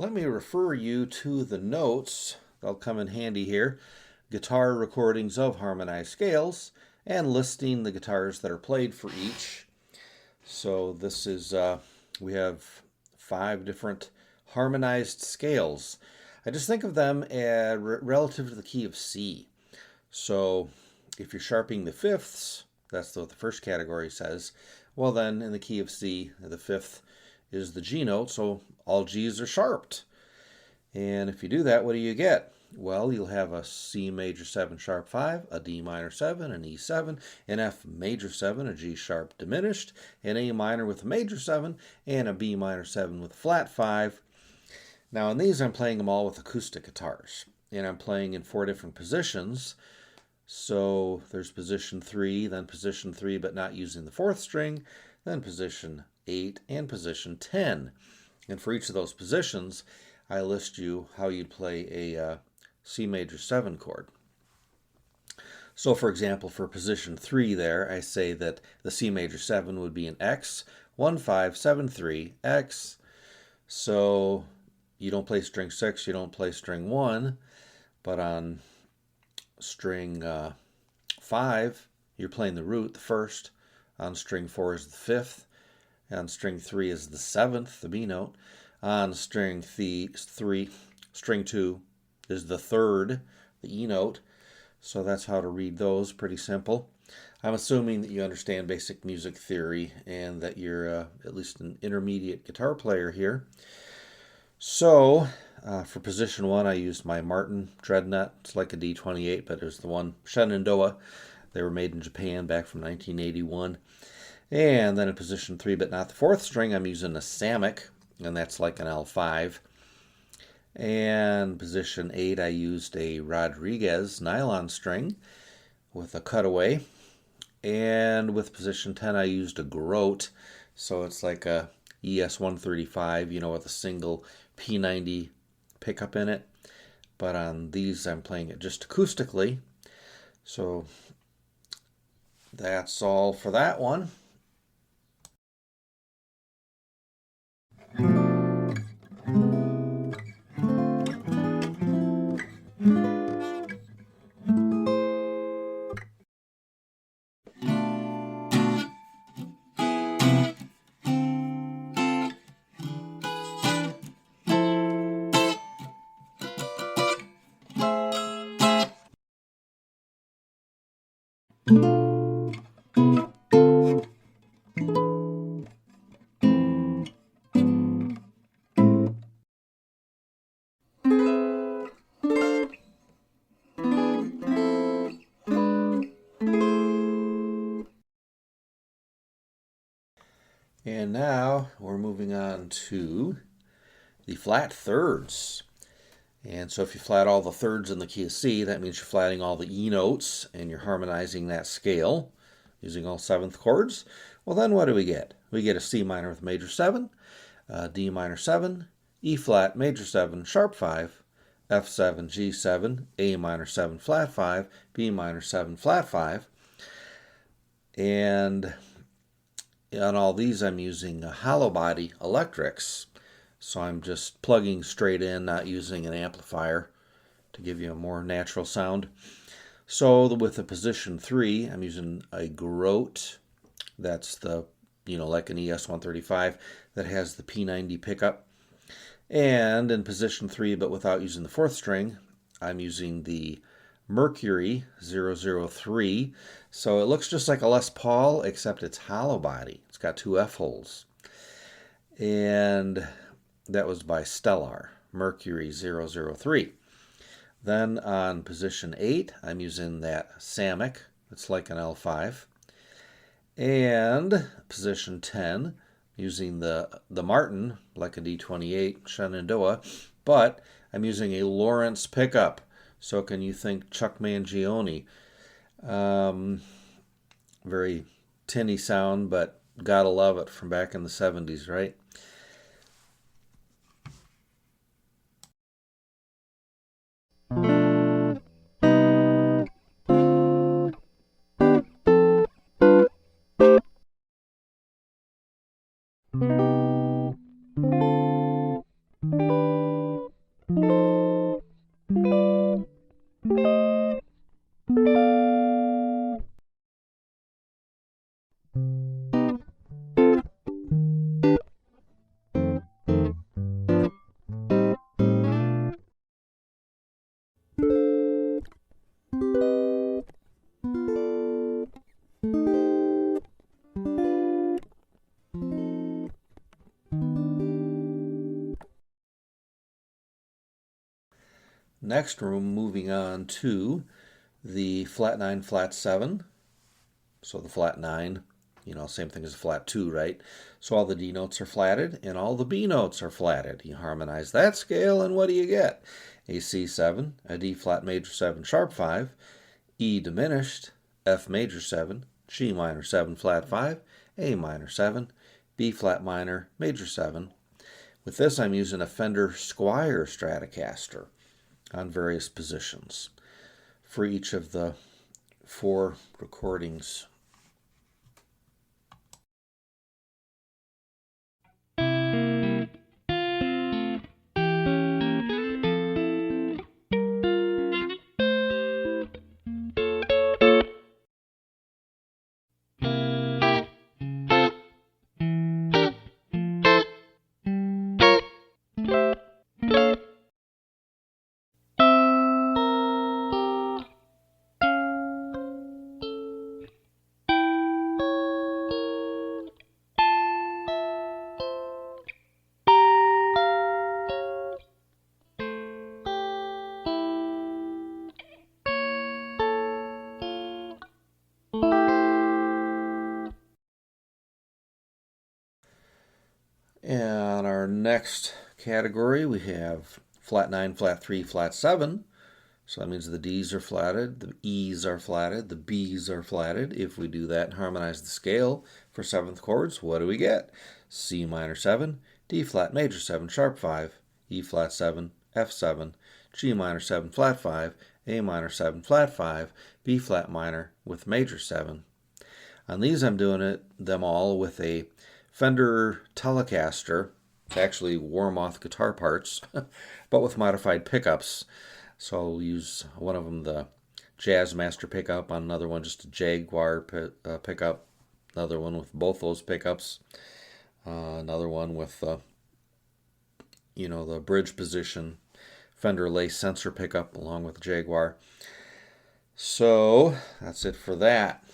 Let me refer you to the notes. They'll come in handy here. Guitar recordings of harmonized scales and listing the guitars that are played for each. So this is, we have 5 different harmonized scales. I just think of them as relative to the key of C. So if you're sharping the fifths, that's what the first category says, well then in the key of C, the fifth is the G note, so all G's are sharped. And if you do that, what do you get? Well, you'll have a C major 7 sharp 5, a D minor 7, an E7, an F major 7, a G sharp diminished, an A minor with a major 7, and a B minor 7 with a flat 5. Now in these I'm playing them all with acoustic guitars, and I'm playing in 4 different positions. So there's position 3, then position 3 but not using the 4th string, then position 8 and position 10. And for each of those positions, I list you how you'd play a C major 7 chord. So for example, for position 3 there, I say that the C major 7 would be an X, 1, 5, 7, 3, X. So you don't play string 6, you don't play string 1, but on string 5, you're playing the root, the first. On string 4 is the 5th. On string 3 is the 7th, the B note. On string 2 is the 3rd, the E note. So that's how to read those, pretty simple. I'm assuming that you understand basic music theory and that you're at least an intermediate guitar player here. So for position 1, I used my Martin Dreadnought. It's like a D28, but it was the one Shenandoah. They were made in Japan back from 1981. And then in position 3, but not the 4th string, I'm using a Samic, and that's like an L5. And position 8, I used a Rodrigues nylon string with a cutaway. And with position 10, I used a Grote, so it's like a ES135, you know, with a single P90 pickup in it. But on these, I'm playing it just acoustically. So that's all for that one. And now we're moving on to the flat thirds. And so if you flat all the thirds in the key of C, that means you're flatting all the E notes and you're harmonizing that scale using all 7th chords. Well, then what do we get? We get a C minor with major 7, D minor 7, E flat major 7, sharp 5, F7, G7, A minor 7, flat 5, B minor 7, flat 5. And on all these, I'm using hollow-body electrics. So I'm just plugging straight in, not using an amplifier to give you a more natural sound. So with the position 3, I'm using a Grote. That's the, like an ES135 that has the P90 pickup. And in position 3, but without using the 4th string, I'm using the Mercury 003. So it looks just like a Les Paul, except it's hollow body. It's got 2 F holes. And that was by Stellar, Mercury 003. Then on position 8, I'm using that Samic. It's like an L5. And position 10, using the Martin, like a D28 Shenandoah, but I'm using a Lawrence pickup. So can you think Chuck Mangione? Very tinny sound, but gotta love it from back in the 70s, right? Next, we're moving on to the flat 9, flat 7. So the flat 9, same thing as a flat 2, right? So all the D notes are flatted and all the B notes are flatted. You harmonize that scale and what do you get? A C7, a D flat major 7 sharp 5, E diminished, F major 7, G minor 7 flat 5, A minor 7, B flat minor major 7. With this I'm using a Fender Squire Stratocaster on various positions for each of the 4 recordings. And our next category, we have flat 9, flat 3, flat 7. So that means the D's are flatted, the E's are flatted, the B's are flatted. If we do that and harmonize the scale for 7th chords, what do we get? C minor 7, D flat major 7 sharp 5, E flat 7, F 7, G minor 7 flat 5, A minor 7 flat 5, B flat minor with major 7. On these I'm doing them all with a Fender Telecaster to actually warm off guitar parts, but with modified pickups. So I'll use one of them, the Jazz Master pickup, on another one just a Jaguar pickup, another one with both those pickups, another one with the bridge position Fender Lace sensor pickup along with the Jaguar. So that's it for that.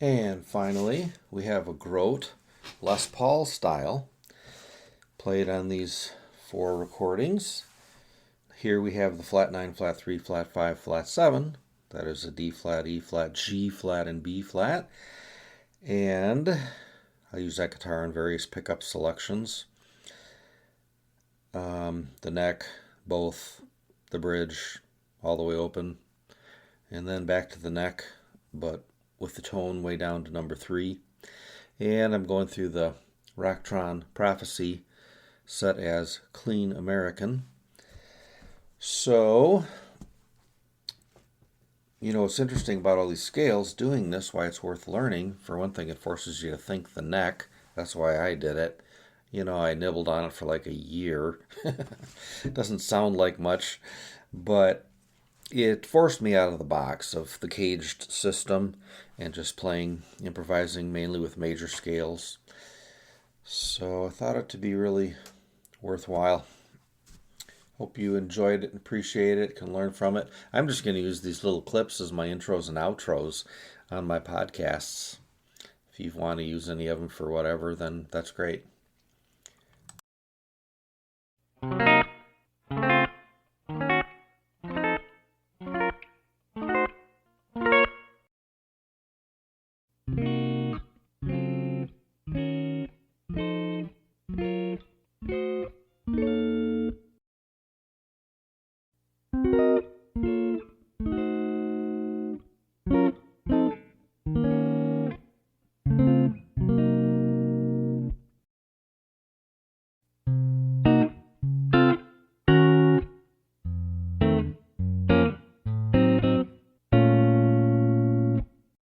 And finally, we have a Grote Les Paul style played on these 4 recordings. Here we have the flat 9, flat 3, flat 5, flat 7. That is a D flat, E flat, G flat, and B flat. And I'll use that guitar in various pickup selections. The neck, both, the bridge, all the way open. And then back to the neck, but with the tone way down to number 3. And I'm going through the Rocktron Prophecy set as Clean American. So, what's interesting about all these scales, doing this, why it's worth learning, for one thing, it forces you to think the neck. That's why I did it. I nibbled on it for like a year. It doesn't sound like much, but it forced me out of the box of the caged system and just improvising mainly with major scales. So I thought it to be really worthwhile. Hope you enjoyed it and appreciate it, can learn from it. I'm just going to use these little clips as my intros and outros on my podcasts. If you want to use any of them for whatever, then that's great.